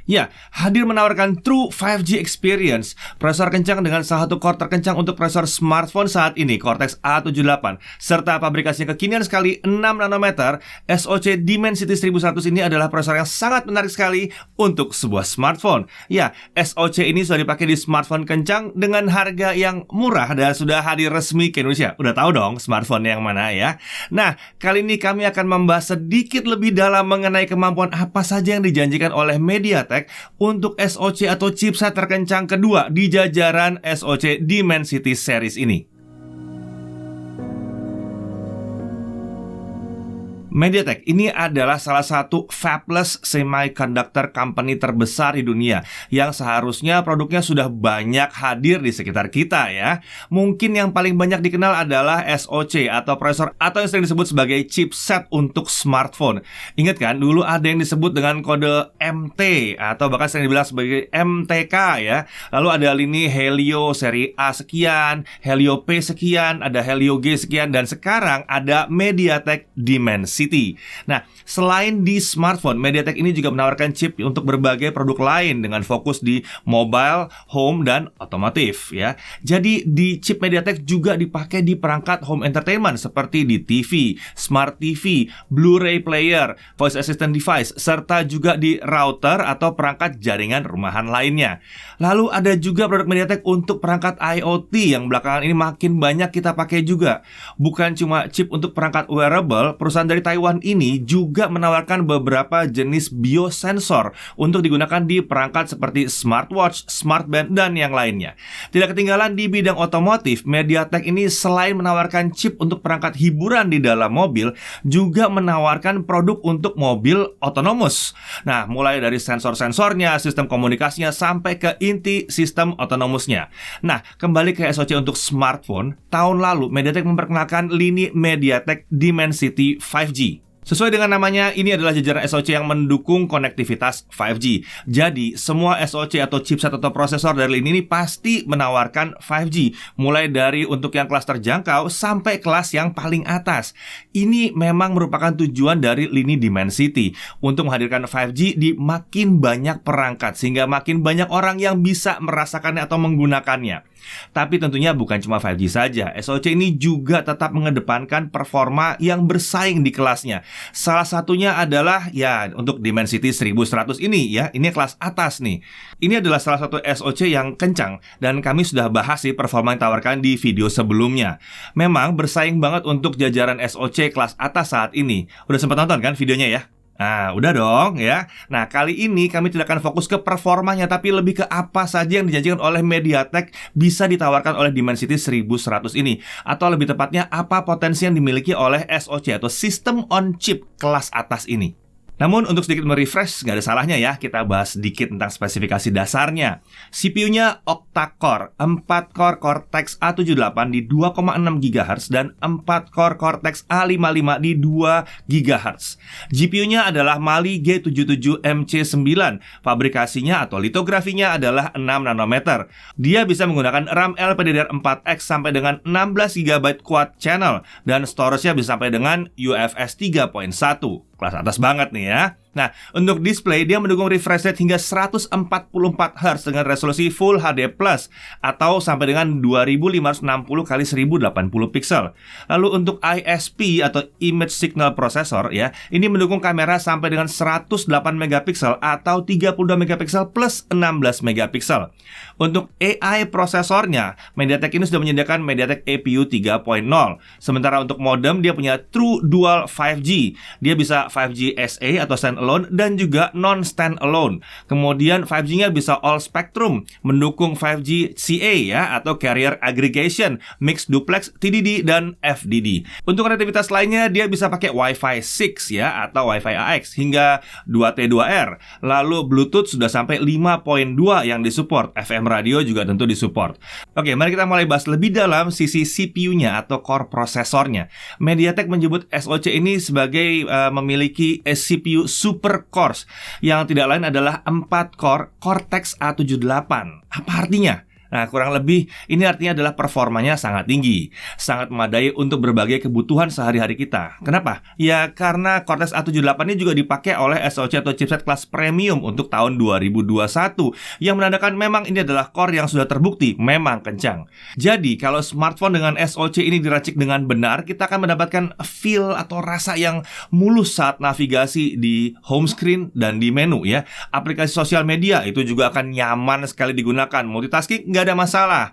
Ya, hadir menawarkan True 5G Experience, prosesor kencang dengan salah satu core terkencang untuk prosesor smartphone saat ini, Cortex A78, serta pabrikasinya kekinian sekali 6 nanometer. SoC Dimensity 1100 ini adalah prosesor yang sangat menarik sekali untuk sebuah smartphone. Ya, SoC ini sudah dipakai di smartphone kencang dengan harga yang murah dan sudah hadir resmi ke Indonesia. Udah tahu dong smartphone yang mana ya. Nah, kali ini kami akan membahas sedikit lebih dalam mengenai kemampuan apa saja yang dijanjikan oleh MediaTek untuk SoC atau chipset terkencang kedua di jajaran SoC Dimensity series ini. MediaTek ini adalah salah satu fabless semiconductor company terbesar di dunia yang seharusnya produknya sudah banyak hadir di sekitar kita ya. Mungkin yang paling banyak dikenal adalah SoC atau prosesor atau yang sering disebut sebagai chipset untuk smartphone. Ingat kan, dulu ada yang disebut dengan kode MT atau bahkan sering dibilang sebagai MTK ya. Lalu ada lini Helio seri A sekian, Helio P sekian, ada Helio G sekian, dan sekarang ada MediaTek Dimensity. Nah, selain di smartphone, MediaTek ini juga menawarkan chip untuk berbagai produk lain dengan fokus di mobile, home, dan otomotif ya. Jadi di chip MediaTek juga dipakai di perangkat home entertainment seperti di TV, smart TV, Blu-ray player, voice assistant device, serta juga di router atau perangkat jaringan rumahan lainnya. Lalu ada juga produk MediaTek untuk perangkat IoT yang belakangan ini makin banyak kita pakai juga. Bukan cuma chip untuk perangkat wearable, perusahaan dari Taiwan ini juga menawarkan beberapa jenis biosensor untuk digunakan di perangkat seperti smartwatch, smartband, dan yang lainnya. Tidak ketinggalan di bidang otomotif, MediaTek ini selain menawarkan chip untuk perangkat hiburan di dalam mobil, juga menawarkan produk untuk mobil otonomus. Nah, mulai dari sensor-sensornya, sistem komunikasinya, sampai ke inti sistem otonomusnya. Nah, kembali ke SoC untuk smartphone, tahun lalu MediaTek memperkenalkan lini MediaTek Dimensity 5G. Sesuai dengan namanya, ini adalah jajaran SoC yang mendukung konektivitas 5G. Jadi, semua SoC atau chipset atau prosesor dari lini ini pasti menawarkan 5G, mulai dari untuk yang kelas terjangkau sampai kelas yang paling atas. Ini memang merupakan tujuan dari lini Dimensity untuk menghadirkan 5G di makin banyak perangkat, sehingga makin banyak orang yang bisa merasakannya atau menggunakannya. Tapi tentunya bukan cuma 5G saja. SoC ini juga tetap mengedepankan performa yang bersaing di kelasnya. Salah satunya adalah ya untuk Dimensity 1100 ini ya. Ini kelas atas nih. Ini adalah salah satu SoC yang kencang dan kami sudah bahas sih performa yang ditawarkan di video sebelumnya. Memang bersaing banget untuk jajaran SoC kelas atas saat ini. Udah sempat nonton kan videonya ya? Nah, udah dong ya. Nah, kali ini kami tidak akan fokus ke performanya, tapi lebih ke apa saja yang dijanjikan oleh MediaTek bisa ditawarkan oleh Dimensity 1100 ini. Atau lebih tepatnya, apa potensi yang dimiliki oleh SoC atau System on Chip kelas atas ini. Namun untuk sedikit merefresh, nggak ada salahnya ya kita bahas sedikit tentang spesifikasi dasarnya. CPU-nya octa-core, 4-core Cortex A78 di 2,6 GHz dan 4-core Cortex A55 di 2 GHz. GPU-nya adalah Mali G77MC9. Fabrikasinya atau litografinya adalah 6 nanometer. Dia bisa menggunakan RAM LPDDR4X sampai dengan 16 GB quad channel dan storage-nya bisa sampai dengan UFS 3.1. Kelas atas banget nih ya. Nah, untuk display dia mendukung refresh rate hingga 144 Hz dengan resolusi Full HD Plus atau sampai dengan 2560 x 1080 pixel. Lalu untuk ISP atau Image Signal Processor ya, ini mendukung kamera sampai dengan 108 megapiksel atau 32 megapiksel plus 16 megapiksel. Untuk AI prosesornya, MediaTek ini sudah menyediakan MediaTek APU 3.0. Sementara untuk modem dia punya True Dual 5G. Dia bisa 5G SA atau standalone dan juga non-standalone. Kemudian 5G-nya bisa all spectrum, mendukung 5G CA ya atau carrier aggregation, mixed duplex, TDD dan FDD. Untuk konektivitas lainnya dia bisa pakai Wi-Fi 6 ya atau Wi-Fi AX hingga 2T2R. Lalu Bluetooth sudah sampai 5.2 yang disupport. FM radio juga tentu disupport. Oke, mari kita mulai bahas lebih dalam sisi CPU-nya atau core prosesornya. MediaTek menyebut SoC ini sebagai memiliki CPU super cores yang tidak lain adalah 4 core Cortex A78. Apa artinya? Nah, kurang lebih ini artinya adalah performanya sangat tinggi, sangat memadai untuk berbagai kebutuhan sehari-hari kita. Kenapa? Ya karena Cortex A78 ini juga dipakai oleh SoC atau chipset kelas premium untuk tahun 2021, yang menandakan memang ini adalah core yang sudah terbukti memang kencang. Jadi, kalau smartphone dengan SoC ini diracik dengan benar, kita akan mendapatkan feel atau rasa yang mulus saat navigasi di home screen dan di menu ya. Aplikasi sosial media itu juga akan nyaman sekali digunakan. Multitasking nggak ada masalah.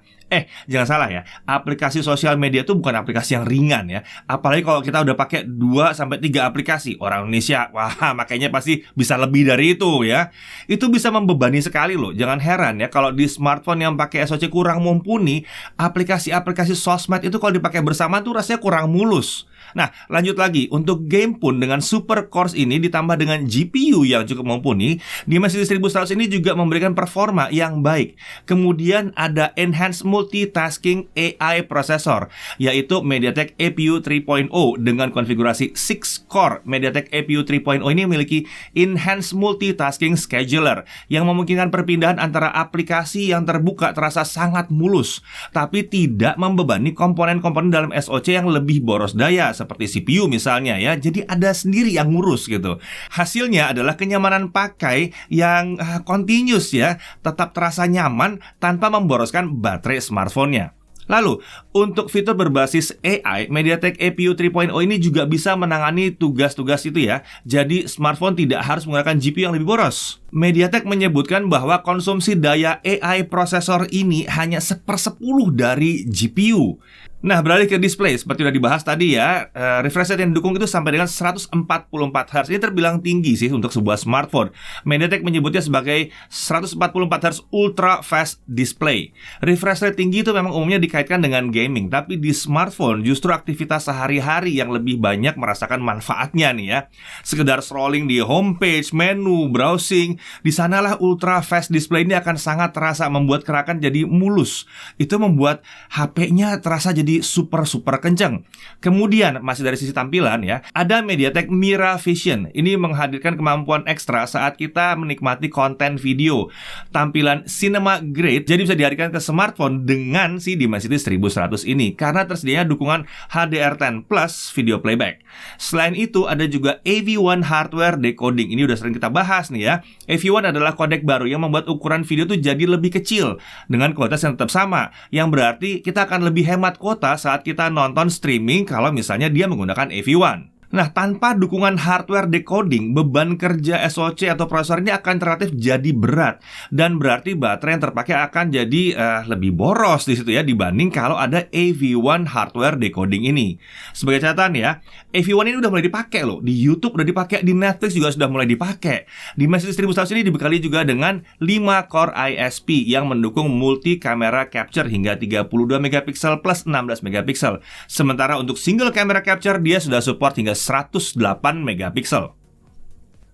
Jangan salah ya, aplikasi sosial media itu bukan aplikasi yang ringan ya. Apalagi kalau kita udah pakai 2-3 aplikasi. Orang Indonesia, wah makanya pasti bisa lebih dari itu ya. Itu bisa membebani sekali loh. Jangan heran ya kalau di smartphone yang pakai SoC kurang mumpuni, aplikasi-aplikasi sosmed itu kalau dipakai bersama tuh rasanya kurang mulus. Nah, lanjut lagi, untuk game pun dengan super cores ini ditambah dengan GPU yang cukup mumpuni, Dimensity 1100 ini juga memberikan performa yang baik. Kemudian ada Enhanced Multitasking AI Processor, yaitu MediaTek APU 3.0 dengan konfigurasi 6-core. MediaTek APU 3.0 ini memiliki Enhanced Multitasking Scheduler yang memungkinkan perpindahan antara aplikasi yang terbuka terasa sangat mulus, tapi tidak membebani komponen-komponen dalam SoC yang lebih boros daya, seperti CPU misalnya ya. Jadi ada sendiri yang ngurus gitu. Hasilnya adalah kenyamanan pakai yang continuous ya, tetap terasa nyaman tanpa memboroskan baterai smartphone-nya. Lalu, untuk fitur berbasis AI, MediaTek APU 3.0 ini juga bisa menangani tugas-tugas itu ya. Jadi, smartphone tidak harus menggunakan GPU yang lebih boros. MediaTek menyebutkan bahwa konsumsi daya AI prosesor ini hanya 1/10 dari GPU. Nah, beralih ke display, seperti sudah dibahas tadi ya, refresh rate yang didukung itu sampai dengan 144 Hz. Ini terbilang tinggi sih untuk sebuah smartphone. MediaTek menyebutnya sebagai 144 Hz Ultra Fast Display. Refresh rate tinggi itu memang umumnya dikaitkan dengan gaming, tapi di smartphone justru aktivitas sehari-hari yang lebih banyak merasakan manfaatnya nih ya. Sekedar scrolling di homepage, menu, browsing, di sanalah Ultra Fast Display ini akan sangat terasa membuat gerakan jadi mulus. Itu membuat HP-nya terasa jadi super kencang. Kemudian masih dari sisi tampilan ya, ada MediaTek Mira Vision. Ini menghadirkan kemampuan ekstra saat kita menikmati konten video. Tampilan cinema grade, jadi bisa dihadirkan ke smartphone dengan si Dimensity 1100 ini karena tersedianya dukungan HDR10 Plus video playback. Selain itu ada juga AV1 hardware decoding. Ini udah sering kita bahas nih ya. AV1 adalah kodek baru yang membuat ukuran video tuh jadi lebih kecil dengan kualitas yang tetap sama, yang berarti kita akan lebih hemat kuota saat kita nonton streaming kalau misalnya dia menggunakan AV1. Nah, tanpa dukungan hardware decoding, beban kerja SoC atau prosesor ini akan relatif jadi berat, dan berarti baterai yang terpakai akan jadi lebih boros di situ ya dibanding kalau ada AV1 hardware decoding ini. Sebagai catatan ya, AV1 ini udah mulai dipakai loh, di YouTube udah dipakai, di Netflix juga sudah mulai dipakai. Dimensity 1100 ini dibekali juga dengan 5 core ISP yang mendukung multi camera capture hingga 32 megapiksel plus 16 megapiksel. Sementara untuk single camera capture dia sudah support hingga 108 megapiksel.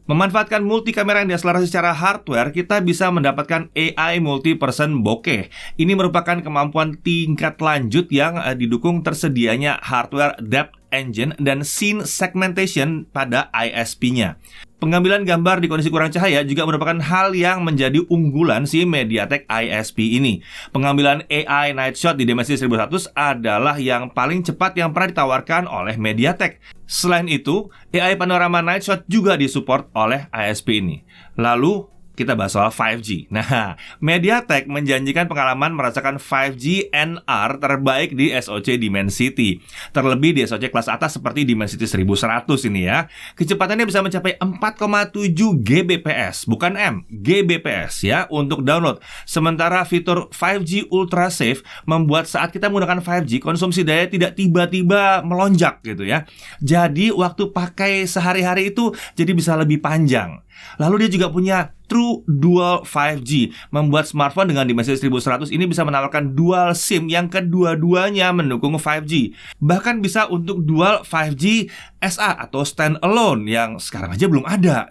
Memanfaatkan multi kamera yang diakselerasi secara hardware, kita bisa mendapatkan AI multi-person bokeh. Ini merupakan kemampuan tingkat lanjut yang didukung tersedianya hardware depth engine dan scene segmentation pada ISP-nya. Pengambilan gambar di kondisi kurang cahaya juga merupakan hal yang menjadi unggulan si MediaTek ISP ini. Pengambilan AI Night Shot di Dimensity 1100 adalah yang paling cepat yang pernah ditawarkan oleh MediaTek. Selain itu, AI Panorama Night Shot juga disupport oleh ISP ini. Lalu, kita bahas soal 5G. Nah, MediaTek menjanjikan pengalaman merasakan 5G NR terbaik di SoC Dimensity. Terlebih di SoC kelas atas seperti Dimensity 1100 ini ya. Kecepatannya bisa mencapai 4,7 Gbps, bukan M, Gbps ya untuk download. Sementara fitur 5G Ultra Safe membuat saat kita menggunakan 5G, konsumsi daya tidak tiba-tiba melonjak gitu ya. Jadi waktu pakai sehari-hari itu jadi bisa lebih panjang. Lalu dia juga punya True Dual 5G, membuat smartphone dengan Dimensity 1100 ini bisa menawarkan dual SIM yang kedua-duanya mendukung 5G. Bahkan bisa untuk dual 5G SA atau standalone yang sekarang aja belum ada.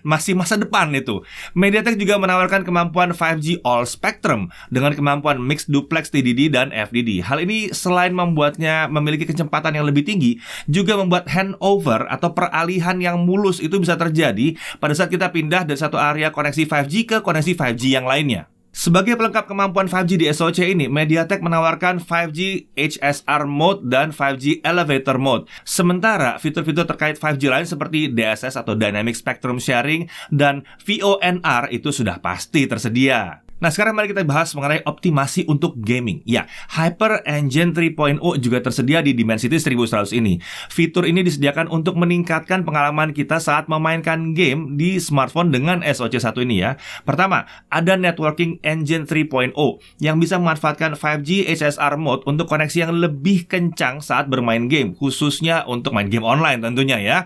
Masih masa depan itu. MediaTek juga menawarkan kemampuan 5G All Spectrum dengan kemampuan Mixed Duplex TDD dan FDD. Hal ini selain membuatnya memiliki kecepatan yang lebih tinggi, juga membuat handover atau peralihan yang mulus itu bisa terjadi pada saat kita pindah dari satu area koneksi 5G ke koneksi 5G yang lainnya. Sebagai pelengkap kemampuan 5G di SoC ini, MediaTek menawarkan 5G HSR Mode dan 5G Elevator Mode. Sementara fitur-fitur terkait 5G lain seperti DSS atau Dynamic Spectrum Sharing dan VoNR itu sudah pasti tersedia. Nah, sekarang mari kita bahas mengenai optimasi untuk gaming. Ya, Hyper Engine 3.0 juga tersedia di Dimensity 1100 ini. Fitur ini disediakan untuk meningkatkan pengalaman kita saat memainkan game di smartphone dengan SoC 1 ini ya. Pertama, ada Networking Engine 3.0 yang bisa memanfaatkan 5G HSR Mode untuk koneksi yang lebih kencang saat bermain game, khususnya untuk main game online tentunya ya.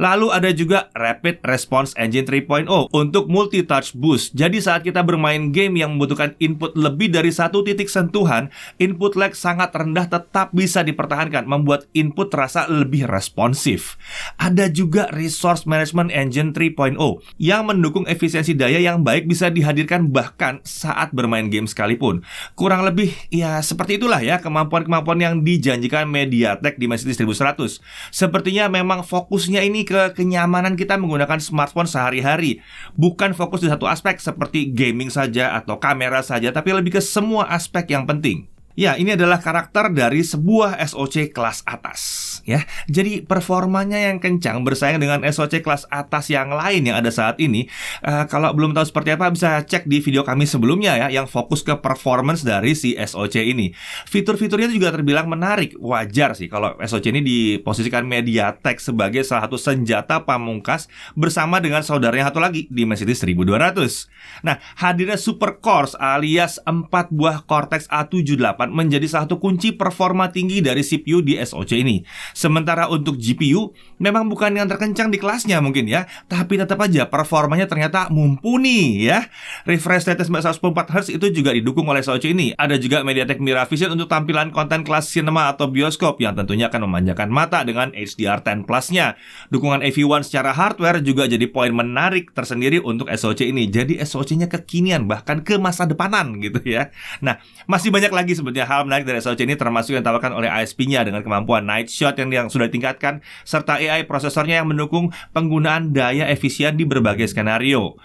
Lalu ada juga Rapid Response Engine 3.0 untuk multi-touch boost. Jadi saat kita bermain game yang membutuhkan input lebih dari satu titik sentuhan, input lag sangat rendah tetap bisa dipertahankan, membuat input terasa lebih responsif. Ada juga Resource Management Engine 3.0 yang mendukung efisiensi daya yang baik bisa dihadirkan bahkan saat bermain game sekalipun. Kurang lebih ya seperti itulah ya kemampuan-kemampuan yang dijanjikan MediaTek di Dimensity 1100. Sepertinya memang fokusnya ini ke kenyamanan kita menggunakan smartphone sehari-hari, bukan fokus di satu aspek seperti gaming saja atau kamera saja, tapi lebih ke semua aspek yang penting. Ya, ini adalah karakter dari sebuah SoC kelas atas ya. Jadi performanya yang kencang bersaing dengan SoC kelas atas yang lain yang ada saat ini. Kalau belum tahu seperti apa bisa cek di video kami sebelumnya ya, yang fokus ke performance dari si SoC ini. Fitur-fiturnya juga terbilang menarik. Wajar sih kalau SoC ini diposisikan MediaTek sebagai salah satu senjata pamungkas bersama dengan saudaranya satu lagi, Dimensity 1200. Nah, hadirnya Super Cores alias 4 buah Cortex A78 menjadi salah satu kunci performa tinggi dari CPU di SoC ini. Sementara untuk GPU, memang bukan yang terkencang di kelasnya mungkin ya, tapi tetap aja performanya ternyata mumpuni ya. Refresh rate 144Hz itu juga didukung oleh SoC ini. Ada juga MediaTek Miravision untuk tampilan konten kelas cinema atau bioskop yang tentunya akan memanjakan mata dengan HDR10 Plus-nya. Dukungan AV1 secara hardware juga jadi poin menarik tersendiri untuk SoC ini. Jadi SoC-nya kekinian, bahkan ke masa depanan gitu ya. Nah, masih banyak lagi sebetulnya hal menarik dari SoC ini, termasuk yang ditawarkan oleh ISP-nya dengan kemampuan night shot yang sudah ditingkatkan, serta AI prosesornya yang mendukung penggunaan daya efisien di berbagai skenario.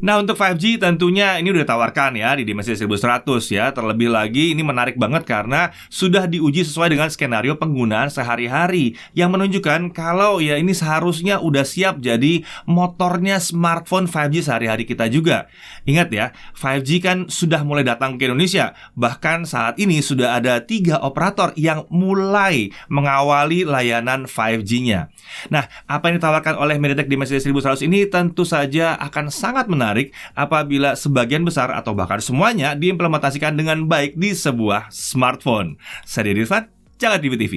Nah, untuk 5G tentunya ini udah ditawarkan ya di Dimensity 1100 ya. Terlebih lagi ini menarik banget karena sudah diuji sesuai dengan skenario penggunaan sehari-hari yang menunjukkan kalau ya ini seharusnya udah siap jadi motornya smartphone 5G sehari-hari kita juga. Ingat ya, 5G kan sudah mulai datang ke Indonesia. Bahkan saat ini sudah ada 3 operator yang mulai mengawali layanan 5G-nya. Nah, apa yang ditawarkan oleh MediaTek Dimensity 1100 ini tentu saja akan sangat menarik apabila sebagian besar atau bahkan semuanya diimplementasikan dengan baik di sebuah smartphone. Saya Deddy Irfan, Jagat TV TV.